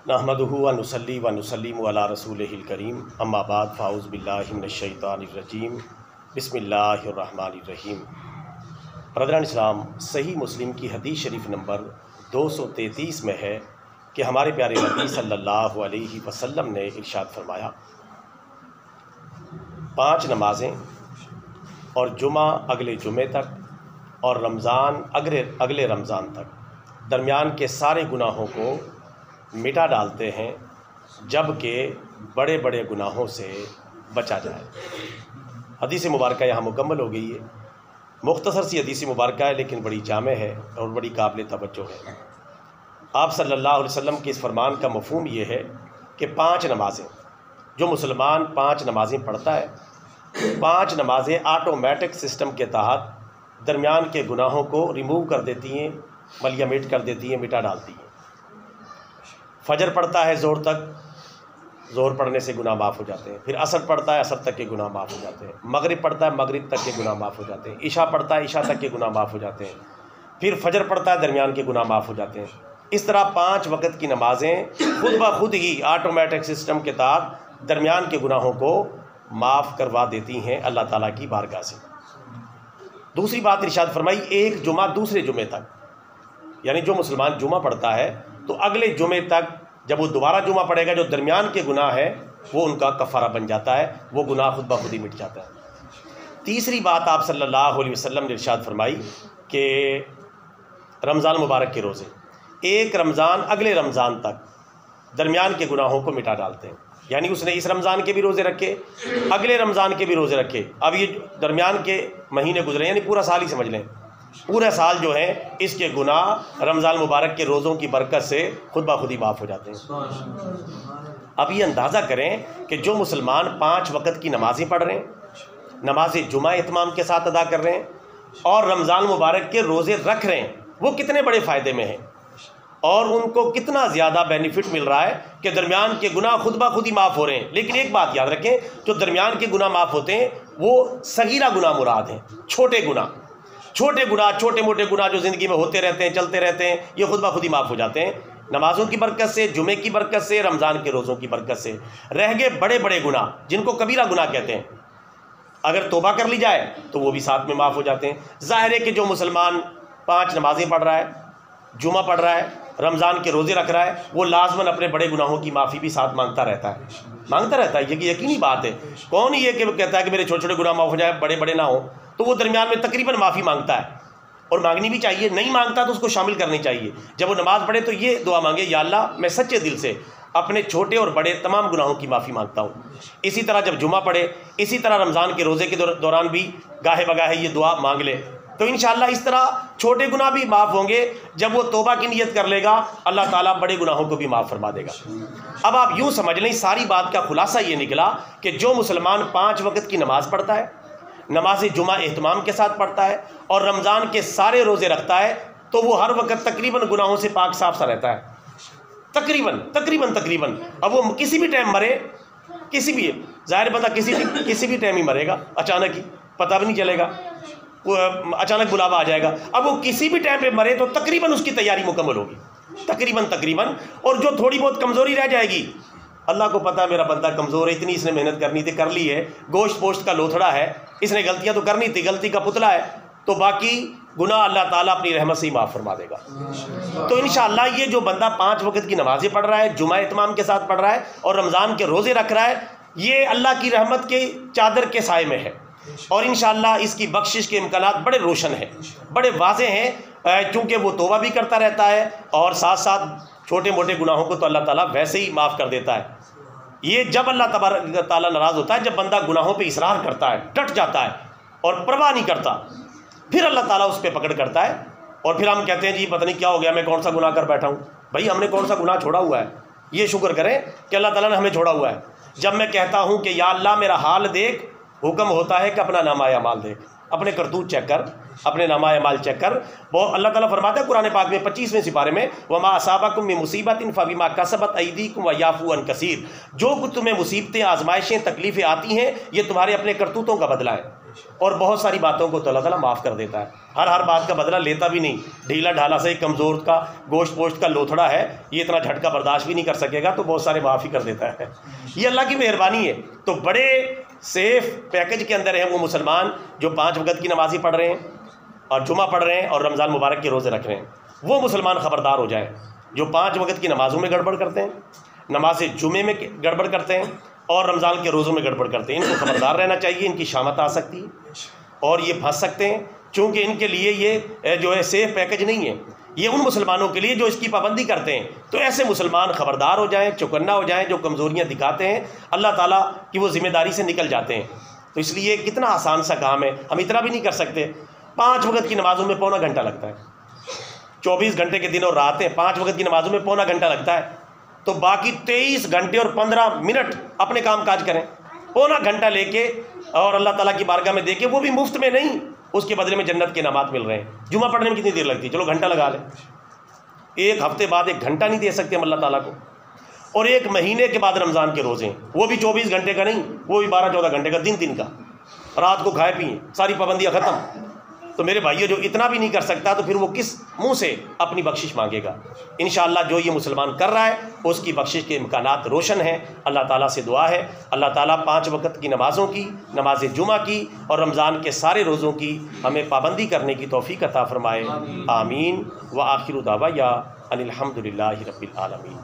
نحمدہ و نصلی و نسلم علی رسولہ الکریم اما بعد فاعوذ باللہ من الشیطان الرجیم بسم اللہ الرحمن الرحیم۔ برادران اسلام، صحیح مسلم کی حدیث شریف نمبر 233 میں ہے کہ ہمارے پیارے نبی صلی اللہ علیہ وسلم نے ارشاد فرمایا، 5 نمازیں اور جمعہ اگلے جمعے تک اور رمضان اگلے رمضان تک درمیان کے سارے گناہوں کو مٹا ڈالتے ہیں، جبکہ بڑے بڑے گناہوں سے بچا جائے۔ حدیث مبارکہ یہاں مکمل ہو گئی ہے۔ مختصر سی حدیث مبارکہ ہے لیکن بڑی جامع ہے اور بڑی قابل توجہ ہے۔ آپ صلی اللہ علیہ وسلم کے اس فرمان کا مفہوم یہ ہے کہ 5 نمازیں، جو مسلمان 5 نمازیں پڑھتا ہے، 5 نمازیں آٹومیٹک سسٹم کے تحت درمیان کے گناہوں کو ریموو کر دیتی ہیں، ملیامٹ کر دیتی ہیں، مٹا ڈالتی ہیں۔ فجر پڑھتا ہے زہر تک، زہر پڑھنے سے گناہ معاف ہو جاتے ہیں۔ پھر عصر پڑھتا ہے، عصر تک کے گناہ معاف ہو جاتے ہیں۔ مغرب پڑھتا ہے، مغرب تک کے گناہ معاف ہو جاتے ہیں۔ عشاء پڑھتا ہے، عشاء تک کے گناہ معاف ہو جاتے ہیں۔ پھر فجر پڑھتا ہے، درمیان کے گناہ معاف ہو جاتے ہیں۔ اس طرح 5 وقت کی نمازیں خود بخود ہی آٹومیٹک سسٹم کے تحت درمیان کے گناہوں کو معاف کروا دیتی ہیں اللہ تعالیٰ کی بارگاہ سے۔ دوسری بات ارشاد فرمائی، ایک جمعہ دوسرے جمعے تک، یعنی جو مسلمان جمعہ پڑھتا ہے تو اگلے جمعے تک جب وہ دوبارہ جمعہ پڑھے گا، جو درمیان کے گناہ ہے وہ ان کا کفارہ بن جاتا ہے، وہ گناہ خود بخود ہی مٹ جاتا ہے۔ تیسری بات آپ صلی اللہ علیہ وسلم نے ارشاد فرمائی کہ رمضان مبارک کے روزے ایک رمضان اگلے رمضان تک درمیان کے گناہوں کو مٹا ڈالتے ہیں، یعنی اس نے اس رمضان کے بھی روزے رکھے، اگلے رمضان کے بھی روزے رکھے، اب یہ درمیان کے مہینے گزرے، یعنی پورا سال ہی سمجھ لیں، پورا سال جو ہے اس کے گناہ رمضان مبارک کے روزوں کی برکت سے خود بخود ہی معاف ہو جاتے ہیں۔ اب یہ اندازہ کریں کہ جو مسلمان 5 وقت کی نمازیں پڑھ رہے ہیں، نماز جمعہ اہتمام کے ساتھ ادا کر رہے ہیں اور رمضان مبارک کے روزے رکھ رہے ہیں، وہ کتنے بڑے فائدے میں ہیں اور ان کو کتنا زیادہ بینیفٹ مل رہا ہے کہ درمیان کے گناہ خود بخود ہی معاف ہو رہے ہیں۔ لیکن ایک بات یاد رکھیں، جو درمیان کے گناہ معاف ہوتے ہیں وہ صغیرہ گناہ مراد ہیں، چھوٹے گناہ، چھوٹے موٹے گناہ جو زندگی میں ہوتے رہتے ہیں، چلتے رہتے ہیں، یہ خود بخود ہی معاف ہو جاتے ہیں نمازوں کی برکت سے، جمعے کی برکت سے، رمضان کے روزوں کی برکت سے۔ رہ گئے بڑے بڑے گناہ جن کو کبیرہ گناہ کہتے ہیں، اگر توبہ کر لی جائے تو وہ بھی ساتھ میں معاف ہو جاتے ہیں۔ ظاہر ہے کہ جو مسلمان 5 نمازیں پڑھ رہا ہے، جمعہ پڑھ رہا ہے، رمضان کے روزے رکھ رہا ہے، وہ لازماً اپنے بڑے گناہوں کی معافی بھی ساتھ مانگتا رہتا ہے، یہ یقینی بات ہے۔ کون یہ کہ وہ کہتا ہے کہ میرے چھوٹے چھوٹے گناہ معاف ہو جائے، بڑے بڑے نہ ہوں، تو وہ درمیان میں تقریباً معافی مانگتا ہے اور مانگنی بھی چاہیے، نہیں مانگتا تو اس کو شامل کرنی چاہیے۔ جب وہ نماز پڑھے تو یہ دعا مانگے، یا اللہ میں سچے دل سے اپنے چھوٹے اور بڑے تمام گناہوں کی معافی مانگتا ہوں۔ اسی طرح جب جمعہ پڑھے، اسی طرح رمضان کے روزے کے دوران بھی گاہے بگاہے یہ دعا مانگ لے، تو انشاءاللہ اس طرح چھوٹے گناہ بھی معاف ہوں گے۔ جب وہ توبہ کی نیت کر لے گا، اللہ تعالیٰ بڑے گناہوں کو بھی معاف فرما دے گا۔ اب آپ یوں سمجھ لیں، ساری بات کا خلاصہ یہ نکلا کہ جو مسلمان 5 وقت کی نماز پڑھتا ہے، نماز جمعہ اہتمام کے ساتھ پڑھتا ہے اور رمضان کے سارے روزے رکھتا ہے، تو وہ ہر وقت تقریباً گناہوں سے پاک صاف سا رہتا ہے، تقریباً۔ اب وہ کسی بھی ٹائم مرے، کسی بھی، ظاہر بندہ کسی بھی ٹائم ہی مرے گا، اچانک ہی پتہ بھی نہیں چلے گا، اچانک بلاوا آ جائے گا۔ اب وہ کسی بھی ٹائم پہ مرے تو تقریباً اس کی تیاری مکمل ہوگی، تقریباً۔ اور جو تھوڑی بہت کمزوری رہ جائے گی، اللہ کو پتہ ہے میرا بندہ کمزور ہے، اتنی اس نے محنت کرنی تھی، کر لی ہے، گوشت پوشت کا لوتھڑا ہے، اس نے غلطیاں تو کرنی تھی، غلطی کا پتلا ہے، تو باقی گناہ اللہ تعالیٰ اپنی رحمت سے ہی معاف فرما دے گا۔ تو انشاءاللہ یہ جو بندہ 5 وقت کی نمازیں پڑھ رہا ہے، جمعہ اہتمام کے ساتھ پڑھ رہا ہے اور رمضان کے روزے رکھ رہا ہے، یہ اللہ کی رحمت کے چادر کے سائے میں ہے، اور انشاءاللہ اس کی بخشش کے امکانات بڑے روشن ہیں، بڑے واضح ہیں، چونکہ وہ توبہ بھی کرتا رہتا ہے اور ساتھ ساتھ چھوٹے موٹے گناہوں کو تو اللہ تعالیٰ ویسے ہی معاف کر دیتا ہے۔ یہ جب اللہ تبارک تعالیٰ ناراض ہوتا ہے، جب بندہ گناہوں پہ اصرار کرتا ہے، ڈٹ جاتا ہے اور پرواہ نہیں کرتا، پھر اللہ تعالیٰ اس پہ پکڑ کرتا ہے، اور پھر ہم کہتے ہیں جی پتہ نہیں کیا ہو گیا، میں کون سا گناہ کر بیٹھا ہوں۔ بھائی ہم نے کون سا گناہ چھوڑا ہوا ہے؟ یہ شکر کریں کہ اللہ تعالیٰ نے ہمیں چھوڑا ہوا ہے۔ جب میں کہتا ہوں کہ یا اللہ میرا حال دیکھ، حکم ہوتا ہے کہ اپنا نامہ اعمال دیکھ، اپنے کرتوت چیک کر اپنے نامہ اعمال چیک کر. وہ اللہ تعالیٰ فرماتا ہے قرآن پاک میں 25ویں سپارے میں وما اصابکم من مصیبت فبما کسبت ایدیکم ویعفو عن کثیر. جو کچھ تمہیں مصیبتیں آزمائشیں تکلیفیں آتی ہیں یہ تمہارے اپنے کرتوتوں کا بدلہ ہے, اور بہت ساری باتوں کو تو اللہ تعالیٰ معاف کر دیتا ہے. ہر بات کا بدلہ لیتا بھی نہیں. ڈھیلا ڈھالا سے کمزور کا گوشت پوشت کا لوتھڑا ہے, یہ اتنا جھٹکا برداشت بھی نہیں کر سکے گا, تو بہت سارے معاف ہی کر دیتا ہے. یہ اللہ کی مہربانی ہے. تو بڑے سیف پیکج کے اندر ہیں وہ مسلمان جو 5 وقت کی نمازی پڑھ رہے ہیں اور جمعہ پڑھ رہے ہیں اور رمضان مبارک کے روزے رکھ رہے ہیں. وہ مسلمان خبردار ہو جائیں جو 5 وقت کی نمازوں میں گڑبڑ کرتے ہیں, نماز جمعے میں گڑبڑ کرتے ہیں اور رمضان کے روزوں میں گڑبڑ کرتے ہیں. ان کو خبردار رہنا چاہیے, ان کی شامت آ سکتی ہے اور یہ پھنس سکتے ہیں, چونکہ ان کے لیے یہ جو ہے سیف پیکج نہیں ہے. یہ ان مسلمانوں کے لیے جو اس کی پابندی کرتے ہیں. تو ایسے مسلمان خبردار ہو جائیں, چوکنا ہو جائیں, جو کمزوریاں دکھاتے ہیں اللہ تعالیٰ کی وہ ذمہ داری سے نکل جاتے ہیں. تو اس لیے کتنا آسان سا کام ہے, ہم اتنا بھی نہیں کر سکتے. 5 وقت کی نمازوں میں پونا گھنٹہ لگتا ہے. 24 گھنٹے کے دن اور رات ہیں, 5 وقت کی نمازوں میں پونا گھنٹہ لگتا ہے. تو باقی 23 گھنٹے اور 15 منٹ اپنے کام کاج کریں, پونا گھنٹہ لے کے اور اللہ تعالیٰ کی بارگاہ میں دے کے, وہ بھی مفت میں نہیں, اس کے بدلے میں جنت کے انعامات مل رہے ہیں. جمعہ پڑھنے میں کتنی دیر لگتی ہے, چلو گھنٹہ لگا لیں. 1 ہفتے بعد 1 گھنٹہ نہیں دے سکتے ہم اللہ تعالیٰ کو, اور 1 مہینے کے بعد رمضان کے روزے ہیں, وہ بھی 24 گھنٹے کا نہیں, وہ بھی 12-14 گھنٹے کا, دن کا, رات کو کھائے پئیں, ساری پابندیاں ختم. تو میرے بھائیو جو اتنا بھی نہیں کر سکتا تو پھر وہ کس منہ سے اپنی بخشش مانگے گا. انشاءاللہ جو یہ مسلمان کر رہا ہے اس کی بخشش کے امکانات روشن ہیں. اللہ تعالیٰ سے دعا ہے اللہ تعالیٰ 5 وقت کی نمازوں کی, نماز جمعہ کی اور رمضان کے سارے روزوں کی ہمیں پابندی کرنے کی توفیق عطا فرمائے. آمین. وآخر دعوانا ان الحمد للہ رب العالمین.